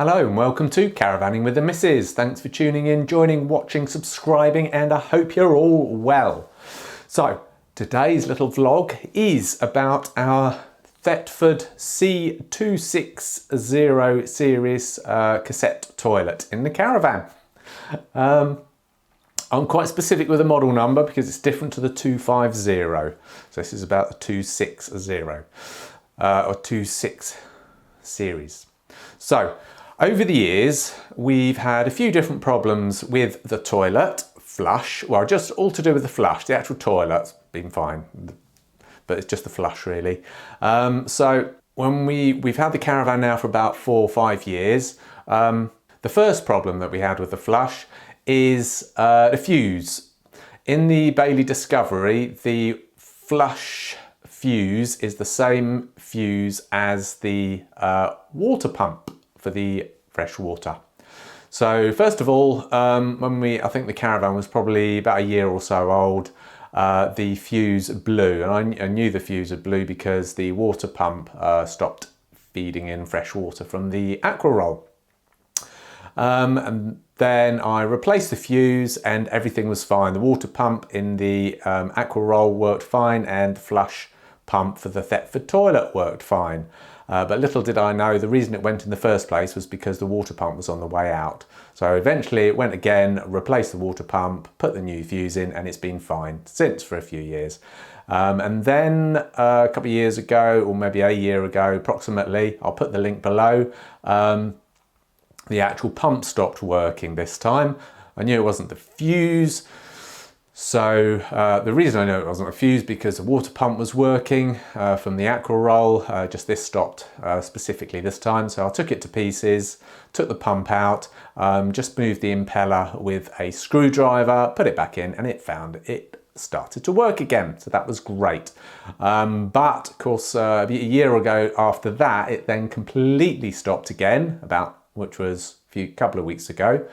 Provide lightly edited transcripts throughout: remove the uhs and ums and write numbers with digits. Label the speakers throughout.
Speaker 1: Hello and welcome to Caravanning with the Missus. Thanks for tuning in, joining, watching, subscribing, and I hope you're all well. So today's little vlog is about our Thetford C260 series cassette toilet in the caravan. I'm quite specific with the model number because it's different to the 250. So this is about the 260 or 26 series. So over the years, we've had a few different problems with the toilet flush. Well, just all to do with the flush. The actual toilet's been fine, but it's just the flush really. So when we've had the caravan now for about 4 or 5 years, the first problem that we had with the flush is the fuse. In the Bailey Discovery, the flush fuse is the same fuse as the water pump for the fresh water. So first of all, I think the caravan was probably about a year or so old, the fuse blew, and I knew the fuse had blew because the water pump stopped feeding in fresh water from the aqua roll. And then I replaced the fuse and everything was fine. The water pump in the aqua roll worked fine and the flush pump for the Thetford toilet worked fine. But little did I know the reason it went in the first place was because the water pump was on the way out. So eventually it went again, replaced the water pump, put the new fuse in, and it's been fine since for a few years. And then a couple of years ago, or maybe a year ago approximately, I'll put the link below, the actual pump stopped working this time. I knew it wasn't the fuse. So the reason I know it wasn't a fuse because the water pump was working from the aqua roll, just this stopped specifically this time. So I took it to pieces, took the pump out, just moved the impeller with a screwdriver, put it back in, and it started to work again. So that was great. But of course, a year ago after that, it then completely stopped again, which was a couple of weeks ago.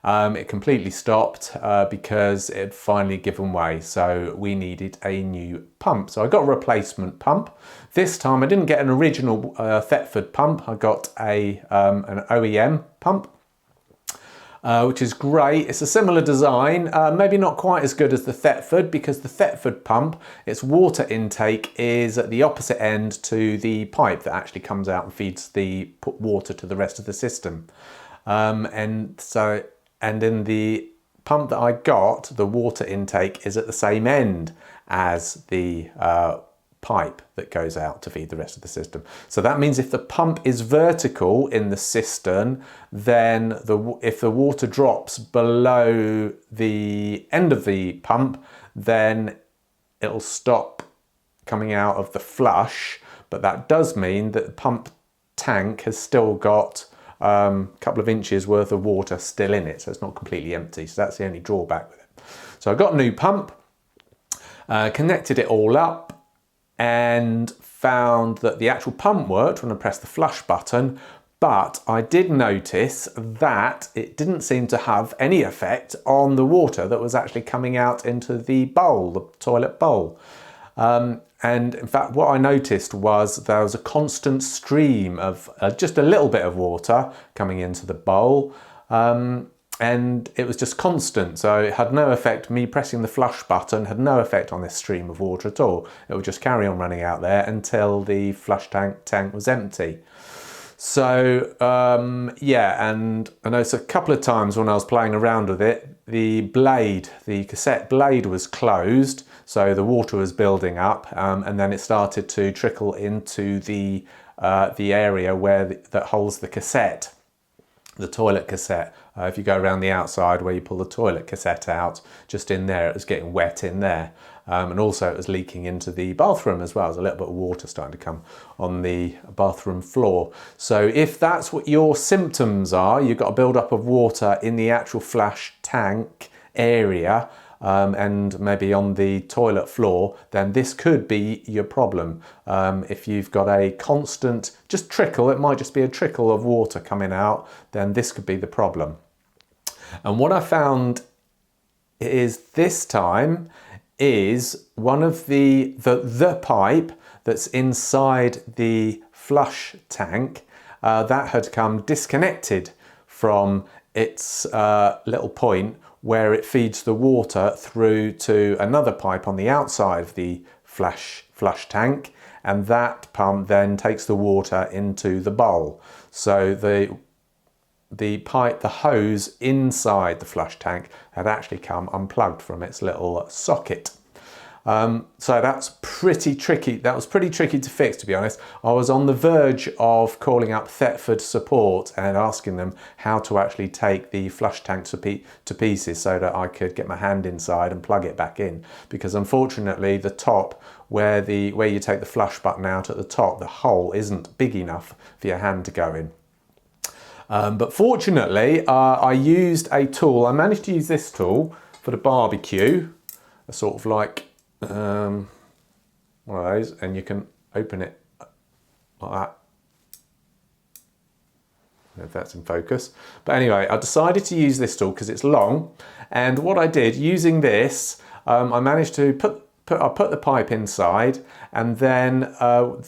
Speaker 1: It completely stopped because it had finally given way, so we needed a new pump. So I got a replacement pump. This time I didn't get an original Thetford pump, I got an OEM pump, which is great. It's a similar design, maybe not quite as good as the Thetford because the Thetford pump, its water intake is at the opposite end to the pipe that actually comes out and feeds the water to the rest of the system. And in the pump that I got, the water intake is at the same end as the pipe that goes out to feed the rest of the system. So that means if the pump is vertical in the cistern, then if the water drops below the end of the pump, then it'll stop coming out of the flush. But that does mean that the pump tank has still got a couple of inches worth of water still in it, so it's not completely empty. So that's the only drawback with it. So I got a new pump, connected it all up, and found that the actual pump worked when I pressed the flush button, but I did notice that it didn't seem to have any effect on the water that was actually coming out into the bowl, the toilet bowl. And in fact, what I noticed was there was a constant stream of just a little bit of water coming into the bowl, and it was just constant. So it had no effect. Me pressing the flush button had no effect on this stream of water at all. It would just carry on running out there until the flush tank was empty. So yeah, and I noticed a couple of times when I was playing around with it, the cassette blade was closed, so the water was building up, and then it started to trickle into the area that holds the cassette, the toilet cassette. If you go around the outside where you pull the toilet cassette out, just in there, it was getting wet in there. And also it was leaking into the bathroom as well. There's a little bit of water starting to come on the bathroom floor. So if that's what your symptoms are, you've got a build-up of water in the actual flush tank area, and maybe on the toilet floor, then this could be your problem. If you've got a constant just trickle, it might just be a trickle of water coming out, then this could be the problem. And what I found is this time is one of the pipe that's inside the flush tank that had come disconnected from its little point where it feeds the water through to another pipe on the outside of the flush tank, and that pump then takes the water into the bowl. So the pipe, the hose inside the flush tank had actually come unplugged from its little socket. So that's pretty tricky. That was pretty tricky to fix, to be honest. I was on the verge of calling up Thetford support and asking them how to actually take the flush tank to pieces so that I could get my hand inside and plug it back in. Because unfortunately, the top, where you take the flush button out at the top, the hole isn't big enough for your hand to go in. But fortunately, I used a tool. I managed to use this tool for the barbecue, a sort of like one of those, and you can open it like that. I don't know if that's in focus. But anyway, I decided to use this tool because it's long. And what I did, using this, I managed to put the pipe inside, and then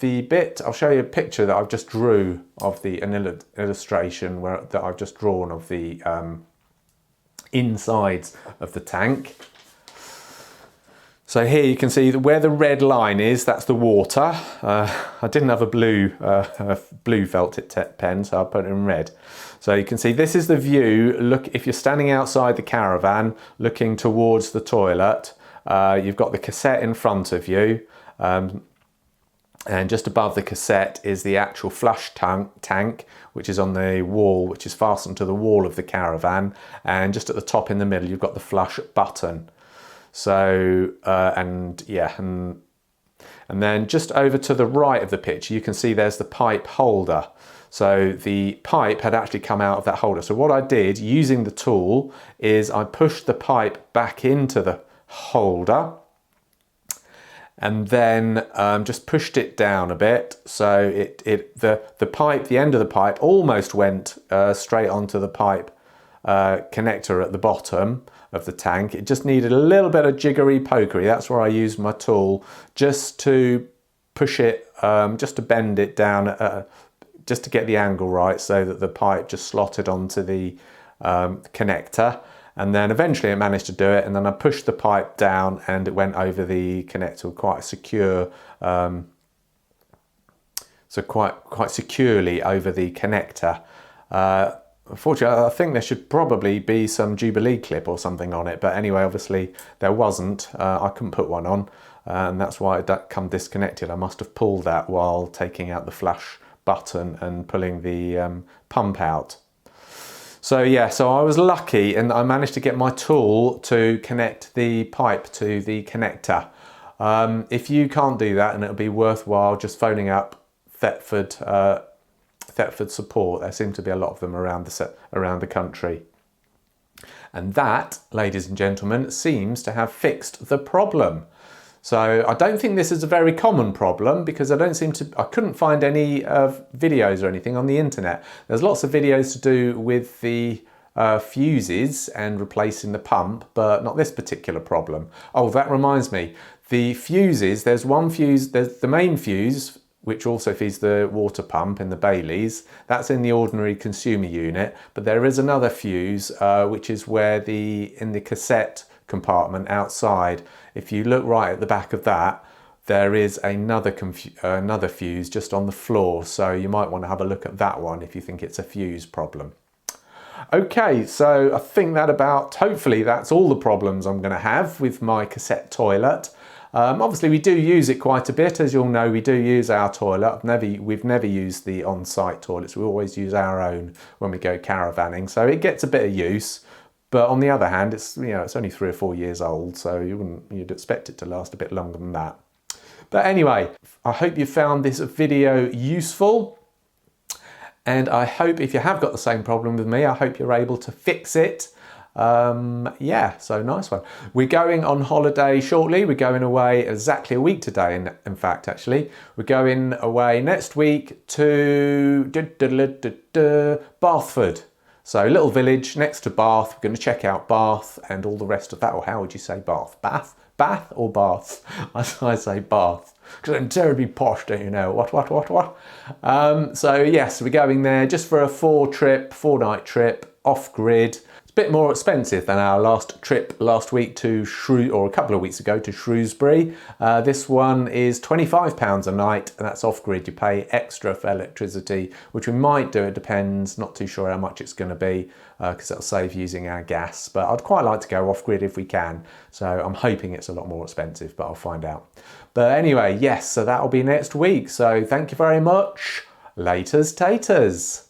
Speaker 1: the bit, I'll show you a picture that I've just drew of an illustration that I've just drawn of the insides of the tank. So here you can see where the red line is, that's the water. I didn't have a blue felt tip pen, so I put it in red. So you can see this is the view. Look, if you're standing outside the caravan looking towards the toilet, you've got the cassette in front of you, and just above the cassette is the actual flush tank, which is on the wall, which is fastened to the wall of the caravan, and just at the top in the middle you've got the flush button. So and then just over to the right of the picture you can see there's the pipe holder. So the pipe had actually come out of that holder. So what I did using the tool is I pushed the pipe back into the holder and then just pushed it down a bit, so the end of the pipe almost went straight onto the pipe connector at the bottom of the tank. It just needed a little bit of jiggery pokery. That's where I used my tool just to push it, just to bend it down, just to get the angle right so that the pipe just slotted onto the connector. And then eventually it managed to do it, and then I pushed the pipe down and it went over the connector quite secure, so quite securely over the connector. Unfortunately, I think there should probably be some Jubilee clip or something on it, but anyway, obviously there wasn't. I couldn't put one on, and that's why it come disconnected. I must have pulled that while taking out the flush button and pulling the pump out. So yeah, so I was lucky and I managed to get my tool to connect the pipe to the connector. If you can't do that, and it'll be worthwhile just phoning up Thetford support. There seem to be a lot of them around the country. And that, ladies and gentlemen, seems to have fixed the problem. So I don't think this is a very common problem because I couldn't find any videos or anything on the internet. There's lots of videos to do with the fuses and replacing the pump, but not this particular problem. Oh, that reminds me. The fuses, there's one fuse, there's the main fuse, which also feeds the water pump in the Baileys. That's in the ordinary consumer unit, but there is another fuse, which is where in the cassette compartment outside. If you look right at the back of that, there is another fuse just on the floor, so you might want to have a look at that one if you think it's a fuse problem. Okay, so I think hopefully that's all the problems I'm going to have with my cassette toilet. Obviously we do use it quite a bit, as you'll know. We do use our toilet. We've never used the on-site toilets. We always use our own when we go caravanning, so it gets a bit of use. But on the other hand, it's only 3 or 4 years old, so you'd expect it to last a bit longer than that. But anyway, I hope you found this video useful, and I hope if you have got the same problem with me, I hope you're able to fix it. Yeah, so nice one. We're going on holiday shortly. We're going away exactly a week today, in fact, actually. We're going away next week to Bathford. So little village next to Bath. We're going to check out Bath and all the rest of that. Or how would you say Bath? Bath? Bath or Bath? I say Bath because I'm terribly posh, don't you know? What? So yes, we're going there just for a 4-night trip off-grid. It's a bit more expensive than our last trip last week to or a couple of weeks ago to Shrewsbury. This one is £25 a night, and that's off-grid. You pay extra for electricity, which we might do. It depends. Not too sure how much it's going to be because that'll save using our gas. But I'd quite like to go off-grid if we can. So I'm hoping it's a lot more expensive, but I'll find out. But anyway, yes, so that'll be next week. So thank you very much. Laters taters.